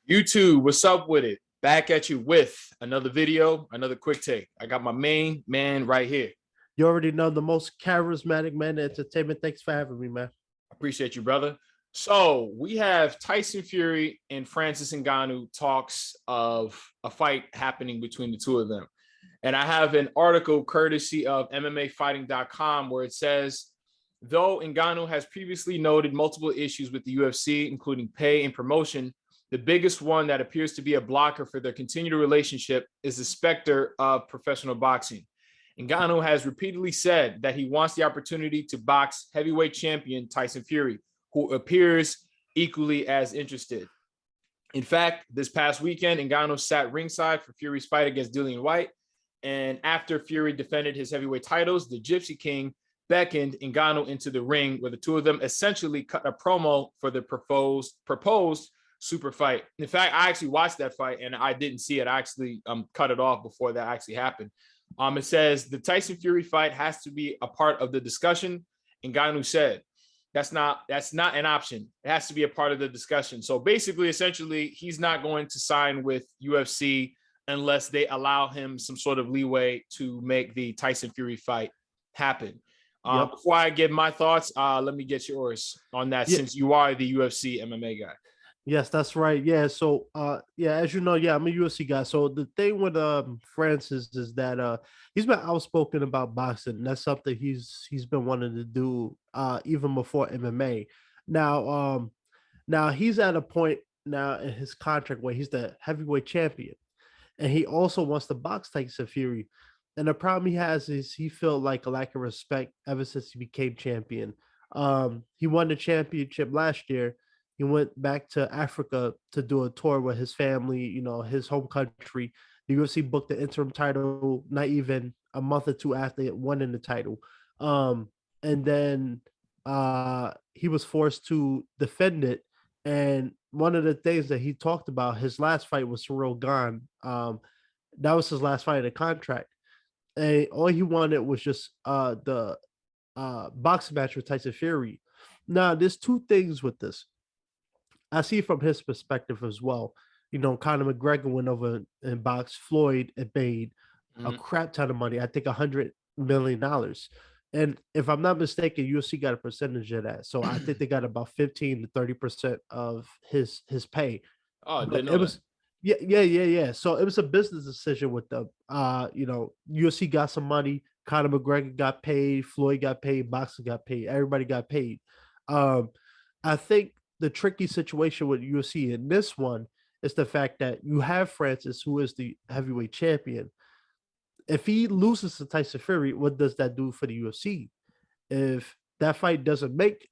YouTube, what's up with it? Back at you with another video, another quick take. I got my main man right here. You already know the most charismatic man in entertainment. Thanks for having me, man. Appreciate you, brother. So we have Tyson Fury and Francis Ngannou talks of a fight happening between the two of them. And I have an article courtesy of MMAfighting.com where it says, though Ngannou has previously noted multiple issues with the UFC, including pay and promotion, the biggest one that appears to be a blocker for their continued relationship is the specter of professional boxing. Ngannou has repeatedly said that he wants the opportunity to box heavyweight champion Tyson Fury, who appears equally as interested. In fact, this past weekend, Ngannou sat ringside for Fury's fight against Dilian Whyte. And after Fury defended his heavyweight titles, the Gypsy King beckoned Ngannou into the ring, where the two of them essentially cut a promo for the proposed super fight. In fact, I actually watched that fight and I didn't see it. I actually cut it off before that actually happened. It says the Tyson Fury fight has to be a part of the discussion. Ngannou said, that's not an option. It has to be a part of the discussion. So basically, essentially, he's not going to sign with UFC unless they allow him some sort of leeway to make the Tyson Fury fight happen. Before I give my thoughts, let me get yours on that, since you are the UFC MMA guy. Yes, that's right. Yeah. So as you know, I'm a UFC guy. So the thing with Francis is that he's been outspoken about boxing. That's something he's been wanting to do even before MMA. Now he's at a point now in his contract where he's the heavyweight champion, and he also wants to box Tyson Fury. And the problem he has is he felt like a lack of respect ever since he became champion. He won the championship last year. He went back to Africa to do a tour with his family, his home country. The UFC booked the interim title not even a month or two after it winning the title. And then he was forced to defend it. And one of the things that he talked about, his last fight was Cyril Gane. That was his last fight of the contract. And all he wanted was just the boxing match with Tyson Fury. Now, there's two things with this. I see from his perspective as well. Conor McGregor went over and boxed Floyd and made a crap ton of money. I think $100 million. And if I'm not mistaken, UFC got a percentage of that. So I think they got about 15 to 30% of his pay. Oh, but it was yeah. So it was a business decision with them. UFC got some money. Conor McGregor got paid. Floyd got paid. Boxer got paid. Everybody got paid. I think the tricky situation with UFC in this one is the fact that you have Francis, who is the heavyweight champion. If he loses to Tyson Fury, what does that do for the UFC? If that fight doesn't make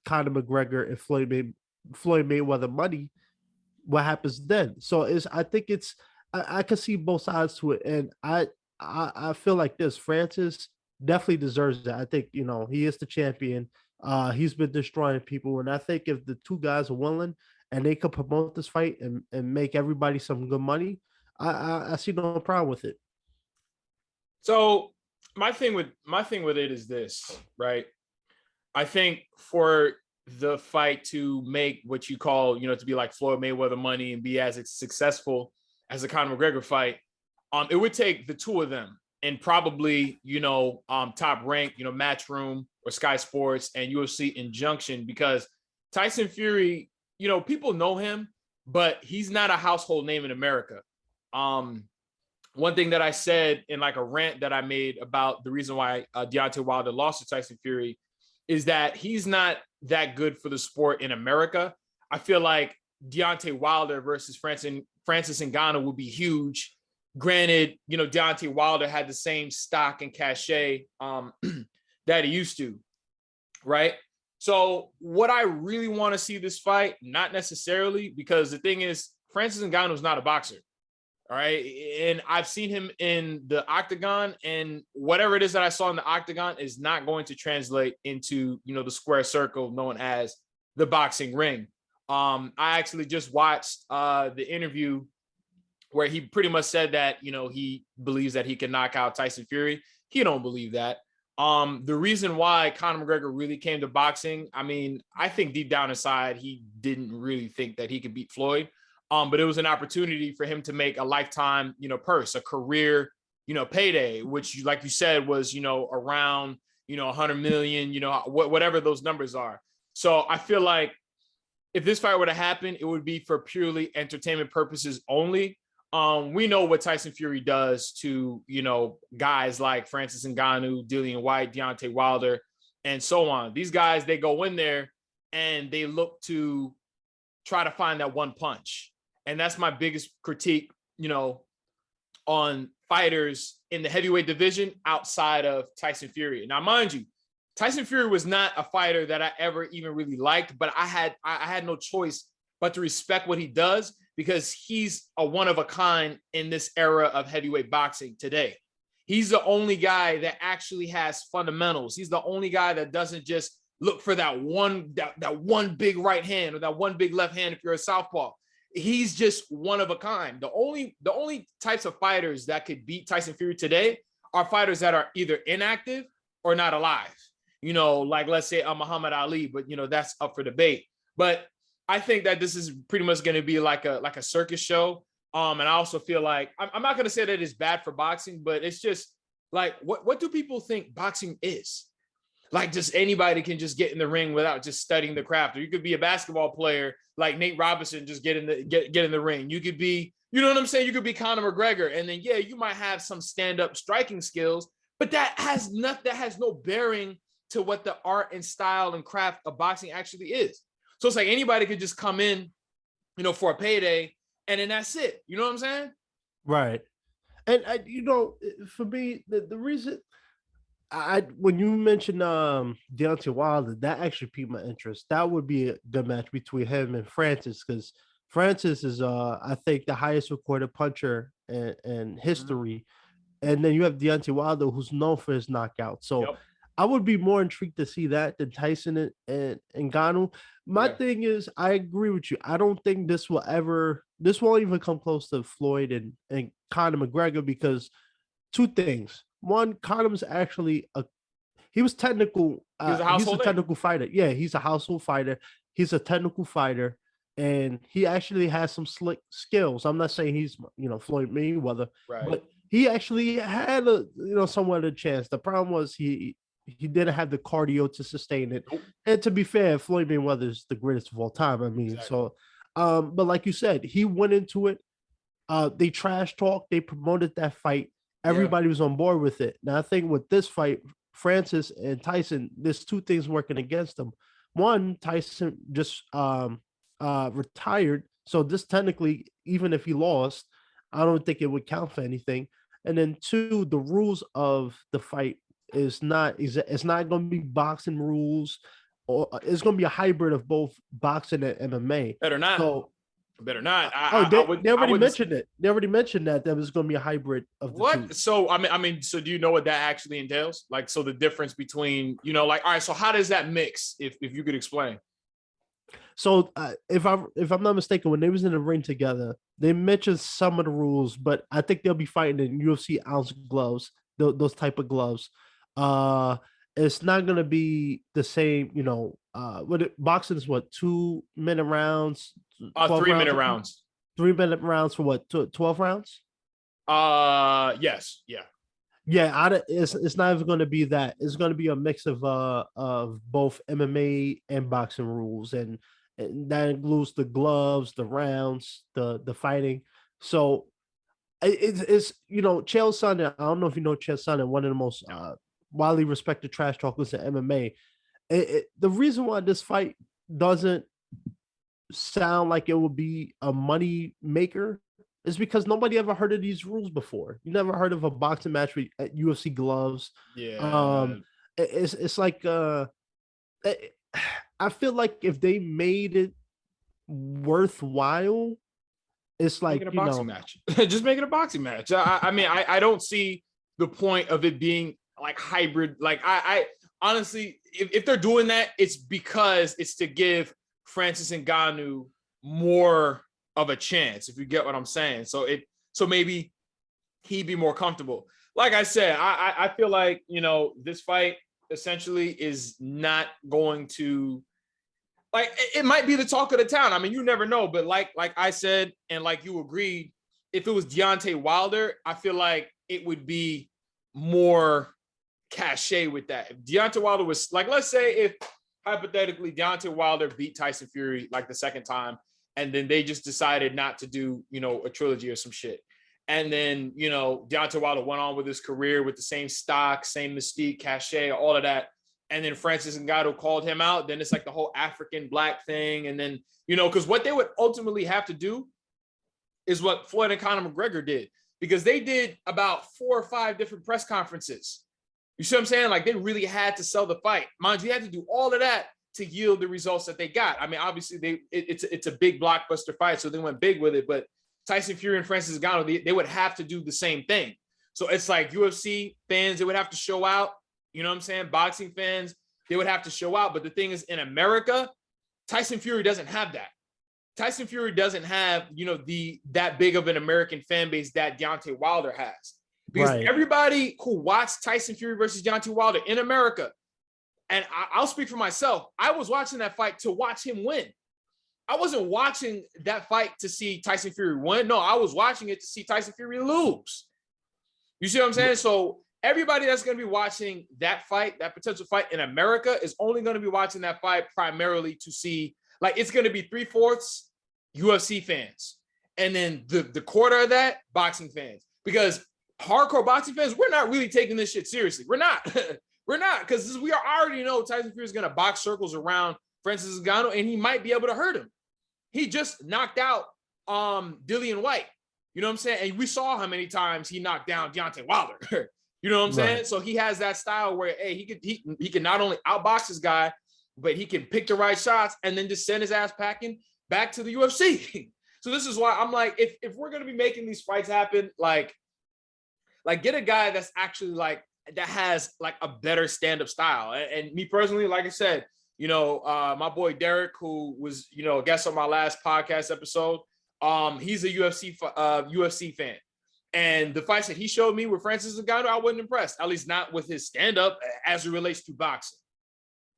Conor McGregor and Floyd Mayweather money, what happens then? So I can see both sides to it, and I feel like this. Francis definitely deserves that. I think he is the champion. He's been destroying people, and I think if the two guys are willing and they could promote this fight and make everybody some good money, I see no problem with it. So my thing with it is this, right? I think for the fight to make what you call, to be like Floyd Mayweather money and be as successful as the Conor McGregor fight, it would take the two of them and probably, Top Rank, Matchroom or Sky Sports and UFC Injunction, because Tyson Fury, people know him, but he's not a household name in America. One thing that I said in like a rant that I made about the reason why Deontay Wilder lost to Tyson Fury is that he's not that good for the sport in America. I feel like Deontay Wilder versus Francis Ngannou would be huge. Granted, Deontay Wilder had the same stock and cachet that he used to, right? So what I really want to see this fight, not necessarily, because the thing is, Francis Ngannou is not a boxer, all right? And I've seen him in the octagon, and whatever it is that I saw in the octagon is not going to translate into, the square circle known as the boxing ring. I actually just watched the interview where he pretty much said that, he believes that he can knock out Tyson Fury. He don't believe that. The reason why Conor McGregor really came to boxing, I think deep down inside, he didn't really think that he could beat Floyd. But it was an opportunity for him to make a lifetime, purse, a career, payday, which, like you said, was, around, 100 million, whatever those numbers are. So I feel like if this fight were to happen, it would be for purely entertainment purposes only. We know what Tyson Fury does to, guys like Francis Ngannou, Dilian, Whyte, Deontay Wilder, and so on. These guys, they go in there and they look to try to find that one punch. And that's my biggest critique, on fighters in the heavyweight division outside of Tyson Fury. Now, mind you, Tyson Fury was not a fighter that I ever even really liked, but I had no choice but to respect what he does because he's a one of a kind in this era of heavyweight boxing today. He's the only guy that actually has fundamentals. He's the only guy that doesn't just look for that one big right hand or that one big left hand if you're a southpaw. He's just one of a kind. The only types of fighters that could beat Tyson Fury today are fighters that are either inactive or not alive. Like let's say Muhammad Ali, but that's up for debate. But I think that this is pretty much going to be like a circus show. And I also feel like I'm not going to say that it's bad for boxing, but it's just like what do people think boxing is? Like just anybody can just get in the ring without just studying the craft. Or you could be a basketball player like Nate Robinson, just get in the ring. You could be, you know what I'm saying? You could be Conor McGregor, and then you might have some stand-up striking skills, but that has no bearing to what the art and style and craft of boxing actually is. So it's like anybody could just come in, for a payday, and then that's it. You know what I'm saying? Right. And for me, the reason when you mentioned Deontay Wilder, that actually piqued my interest. That would be a good match between him and Francis, because Francis is I think the highest recorded puncher in history. Mm-hmm. And then you have Deontay Wilder, who's known for his knockout. So I would be more intrigued to see that than Tyson and Ngannou. My thing is, I agree with you. I don't think this won't even come close to Floyd and Conor McGregor, because two things. One, Connor's actually he was technical. He's a technical fighter. Yeah, he's a household fighter. He's a technical fighter, and he actually has some slick skills. I'm not saying he's Floyd Mayweather, but he actually had somewhat of a chance. The problem was he didn't have the cardio to sustain it. Nope. And to be fair, Floyd Mayweather is the greatest of all time. I mean, exactly. So, but like you said, he went into it. They trash talked. They promoted that fight. Everybody was on board with it. Now, I think with this fight, Francis and Tyson, there's two things working against them. One, Tyson just retired. So this technically, even if he lost, I don't think it would count for anything. And then two, the rules of the fight it's not going to be boxing rules, or it's going to be a hybrid of both boxing and MMA. Better not. So, better not. They already mentioned it. They already mentioned that there was going to be a hybrid of the two. So I mean, so do you know what that actually entails? Like, so the difference between, like, all right, so how does that mix? If you could explain. So if I'm not mistaken, when they was in the ring together, they mentioned some of the rules, but I think they'll be fighting in UFC ounce gloves, those type of gloves. It's not gonna be the same, boxing is what, 2 minute rounds, 3 minute rounds. 3 minute rounds for what, 12 rounds? Yes, yeah. Yeah, it's not even going to be that. It's going to be a mix of both MMA and boxing rules, and that includes the gloves, the rounds, the fighting. So it's Chael Sonnen. I don't know if you know Chael Sonnen, one of the most widely respected trash talkers in MMA. The reason why this fight doesn't sound like it will be a money maker is because nobody ever heard of these rules before. You never heard of a boxing match with UFC gloves. Yeah. It's like I feel like if they made it worthwhile, it's like make it a boxing match. Just make it a boxing match. I mean, I don't see the point of it being like hybrid. Like I honestly, if they're doing that, it's because it's to give Francis Ngannou more of a chance, if you get what I'm saying. So maybe he'd be more comfortable. Like I said, I feel like, this fight essentially is not going to, like it might be the talk of the town. I mean, you never know, but like I said, and like you agreed, if it was Deontay Wilder, I feel like it would be more cachet with that. If Deontay Wilder was like, let's say if hypothetically Deontay Wilder beat Tyson Fury like the second time, and then they just decided not to do, you know, a trilogy or some shit. And then, you know, Deontay Wilder went on with his career with the same stock, same mystique, cachet, all of that. And then Francis Ngannou called him out. Then it's like the whole African black thing. And then, you know, because what they would ultimately have to do is what Floyd and Conor McGregor did, because they did about 4 or 5 different press conferences. You see what I'm saying? Like they really had to sell the fight. Mind you, had to do all of that to yield the results that they got. I mean, obviously it's a big blockbuster fight, so they went big with it. But Tyson Fury and Francis Ngannou, they would have to do the same thing. So it's like UFC fans, they would have to show out. You know what I'm saying? Boxing fans, they would have to show out. But the thing is, in America, Tyson Fury doesn't have that. Tyson Fury doesn't have, you know, that big of an American fan base that Deontay Wilder has. Because everybody who watched Tyson Fury versus Deontay Wilder in America, and I'll speak for myself, I was watching that fight to watch him win. I wasn't watching that fight to see Tyson Fury win. No, I was watching it to see Tyson Fury lose. You see what I'm saying? So everybody that's going to be watching that fight, that potential fight in America, is only going to be watching that fight primarily to see, like, it's going to be 3/4 UFC fans. And then the quarter of that, boxing fans. Because hardcore boxing fans, we're not really taking this shit seriously. We're not. We're not, because we already know Tyson Fury is going to box circles around Francis Ngannou, and he might be able to hurt him. He just knocked out Dilian Whyte. You know what I'm saying? And we saw how many times he knocked down Deontay Wilder. You know what I'm saying? So he has that style where, hey, he can not only outbox his guy, but he can pick the right shots and then just send his ass packing back to the UFC. So this is why I'm like, if we're gonna be making these fights happen, like get a guy that's actually like that has like a better stand-up style. And me personally, like I said, you know, my boy Derek, who was, you know, a guest on my last podcast episode, he's a UFC fan. And the fights that he showed me with Francis Ngannou, I wasn't impressed, at least not with his stand-up as it relates to boxing.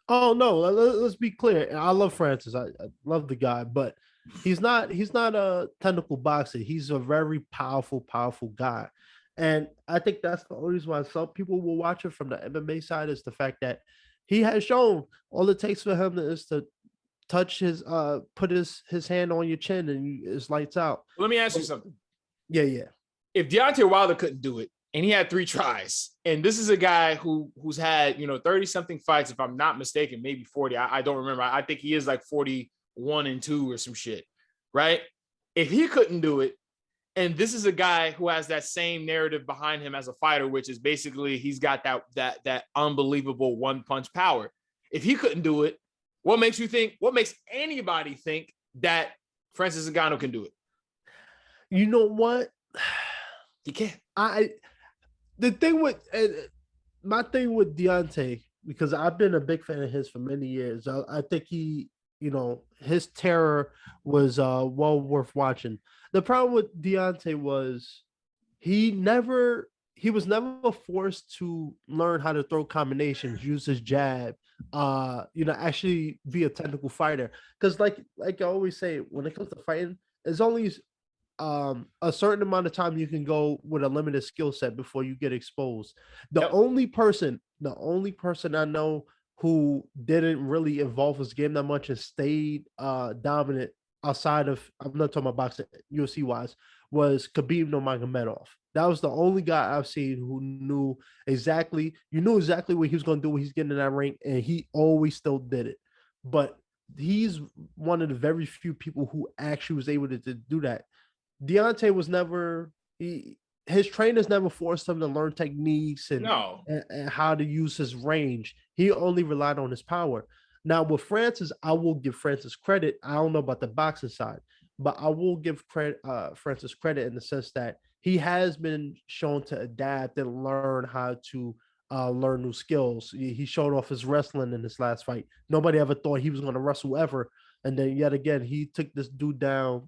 Oh no, let's be clear. I love Francis. I love the guy, but he's not a technical boxer. He's a very powerful guy. And I think that's the only reason why some people will watch it from the MMA side, is the fact that he has shown all it takes for him is to touch his put his hand on your chin and it's lights out. Let me ask you something. Yeah. If Deontay Wilder couldn't do it, and he had 3 tries, and this is a guy who's had, you know, 30-something fights, if I'm not mistaken, maybe 40. I don't remember. I think he is like 41-2 or some shit, right? If he couldn't do it, and this is a guy who has that same narrative behind him as a fighter, which is basically he's got that unbelievable one-punch power. If he couldn't do it, what makes anybody think that Francis Ngannou can do it? You know what? He can't. The thing with my thing with Deontay, because I've been a big fan of his for many years. I think he, you know, his terror was well worth watching. The problem with Deontay was he was never forced to learn how to throw combinations, use his jab, you know, actually be a technical fighter. Because like I always say, when it comes to fighting, there's only a certain amount of time you can go with a limited skill set before you get exposed. The only person I know who didn't really evolve his game that much and stayed dominant outside of, I'm not talking about boxing, UFC wise, was Khabib Nurmagomedov. That was the only guy I've seen who knew exactly what he was going to do when he's getting in that ring, and he always still did it. But he's one of the very few people who actually was able to do that. Deontay was never, his trainers never forced him to learn techniques and how to use his range. He only relied on his power. Now with Francis, I will give Francis credit. I don't know about the boxing side, but I will give Francis credit in the sense that he has been shown to adapt and learn how to learn new skills. He showed off his wrestling in his last fight. Nobody ever thought he was going to wrestle ever. And then yet again, he took this dude down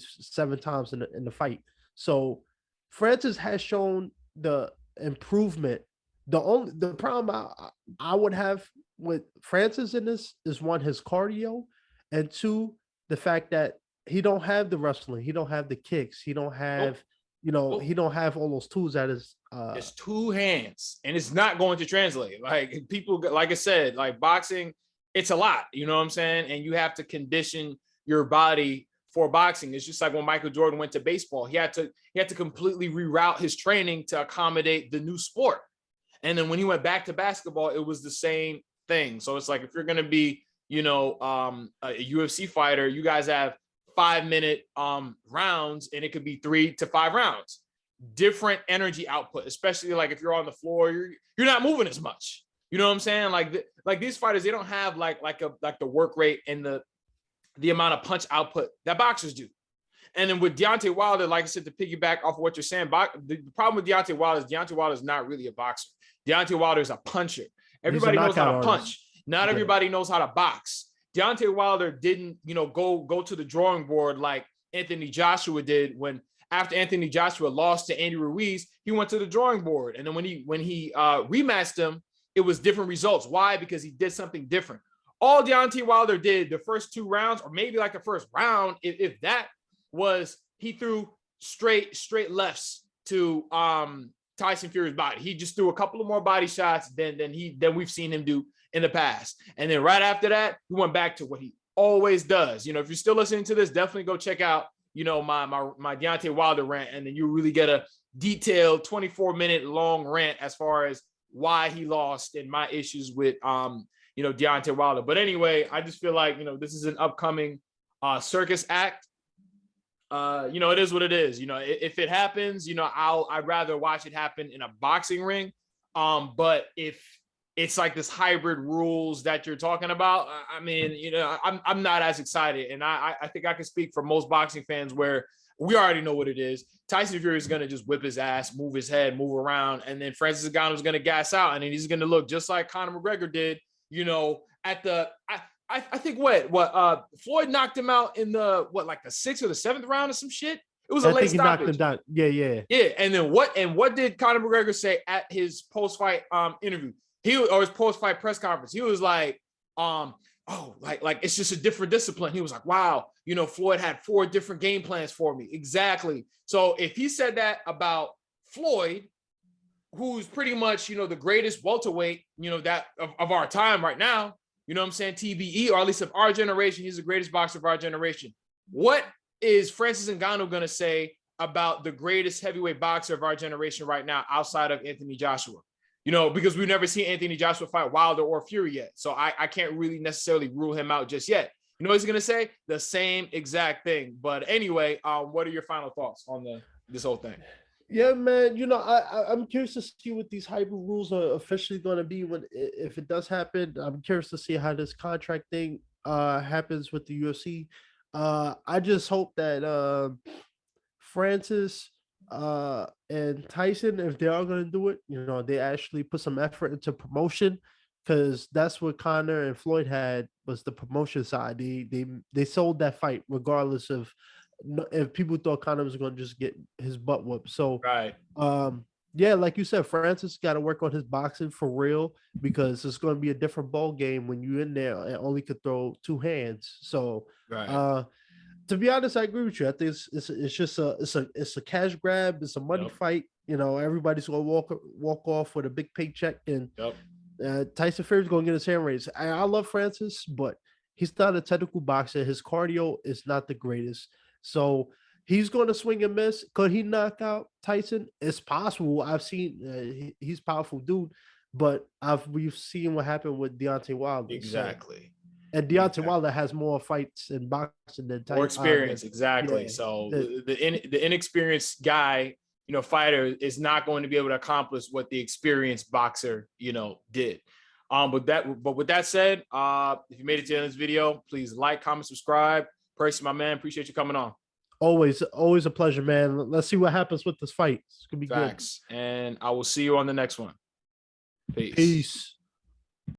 7 times in the fight. So Francis has shown the improvement. The problem I would have with Francis in this is, one, his cardio, and two, the fact that he don't have the wrestling, he don't have the kicks, he don't Nope. have, Nope. he don't have all those tools that is. It's two hands, and it's not going to translate. Like people, like I said, like boxing, it's a lot. You know what I'm saying? And you have to condition your body for boxing. It's just like when Michael Jordan went to baseball. He had to completely reroute his training to accommodate the new sport. And then when he went back to basketball, it was the same thing. So it's like if you're going to be, a UFC fighter, you guys have 5-minute rounds, and it could be 3 to 5 rounds. Different energy output, especially like if you're on the floor, you're not moving as much. You know what I'm saying? Like these fighters, they don't have like the work rate and the amount of punch output that boxers do. And then with Deontay Wilder, like I said, to piggyback off of what you're saying, the problem with Deontay Wilder is not really a boxer. Deontay Wilder is a puncher. Everybody knows how to punch. Not everybody knows how to box. Deontay Wilder didn't, go to the drawing board like Anthony Joshua did when after Anthony Joshua lost to Andy Ruiz, he went to the drawing board. And then when he rematched him, it was different results. Why? Because he did something different. All Deontay Wilder did the first 2 rounds, or maybe like the first round, if that, was he threw straight lefts to Tyson Fury's body. He just threw a couple of more body shots than we've seen him do in the past. And then right after that, he went back to what he always does. If you're still listening to this, definitely go check out my Deontay Wilder rant, and then you really get a detailed 24-minute long rant as far as why he lost and my issues with Deontay Wilder. But anyway, I just feel like this is an upcoming circus act. It is what it is. If it happens, I'd rather watch it happen in a boxing ring. But if it's like this hybrid rules that you're talking about, I mean, I'm not as excited. And I think I can speak for most boxing fans where we already know what it is. Tyson Fury is going to just whip his ass, move his head, move around. And then Francis Ngannou is going to gas out. And then he's going to look just like Conor McGregor did, at the, I think Floyd knocked him out in the, like the 6th or the 7th round or some shit. It was a late stoppage. Yeah. And then what did Conor McGregor say at his post-fight interview? Or his post-fight press conference? He was like, like it's just a different discipline. He was like, wow, Floyd had 4 different game plans for me. Exactly. So if he said that about Floyd, who's pretty much, the greatest welterweight, that of our time right now, you know what I'm saying? TBE, or at least of our generation, he's the greatest boxer of our generation. What is Francis Ngannou going to say about the greatest heavyweight boxer of our generation right now outside of Anthony Joshua? Because we've never seen Anthony Joshua fight Wilder or Fury yet. So I can't really necessarily rule him out just yet. You know what he's going to say? The same exact thing. But anyway, what are your final thoughts on this whole thing? Yeah, man. I'm curious to see what these hybrid rules are officially going to be if it does happen. I'm curious to see how this contract thing happens with the UFC. I just hope that Francis and Tyson, if they are going to do it, they actually put some effort into promotion, because that's what Conor and Floyd had, was the promotion side. They sold that fight regardless of if people thought Conor was going to just get his butt whooped. So right. Yeah, like you said, Francis got to work on his boxing for real, because it's going to be a different ball game when you're in there and only could throw 2 hands. So right. To be honest, I agree with you. I think it's just a cash grab. It's a money fight. Everybody's gonna walk off with a big paycheck, and Tyson Fury's gonna get his hand raised. I love Francis, but he's not a technical boxer. His cardio is not the greatest, so he's going to swing and miss. Could he knock out Tyson? It's possible. I've seen he's a powerful dude, but we've seen what happened with Deontay Wilder. Exactly. So, and Deontay Wilder has more fights in boxing than Tyson. More experience, exactly. Yeah, so the inexperienced guy, fighter is not going to be able to accomplish what the experienced boxer, did. But with that said, if you made it to the end of this video, please like, comment, subscribe. Percy, my man, appreciate you coming on. Always a pleasure, man. Let's see what happens with this fight. It's gonna be Facts. Good. And I will see you on the next one. Peace.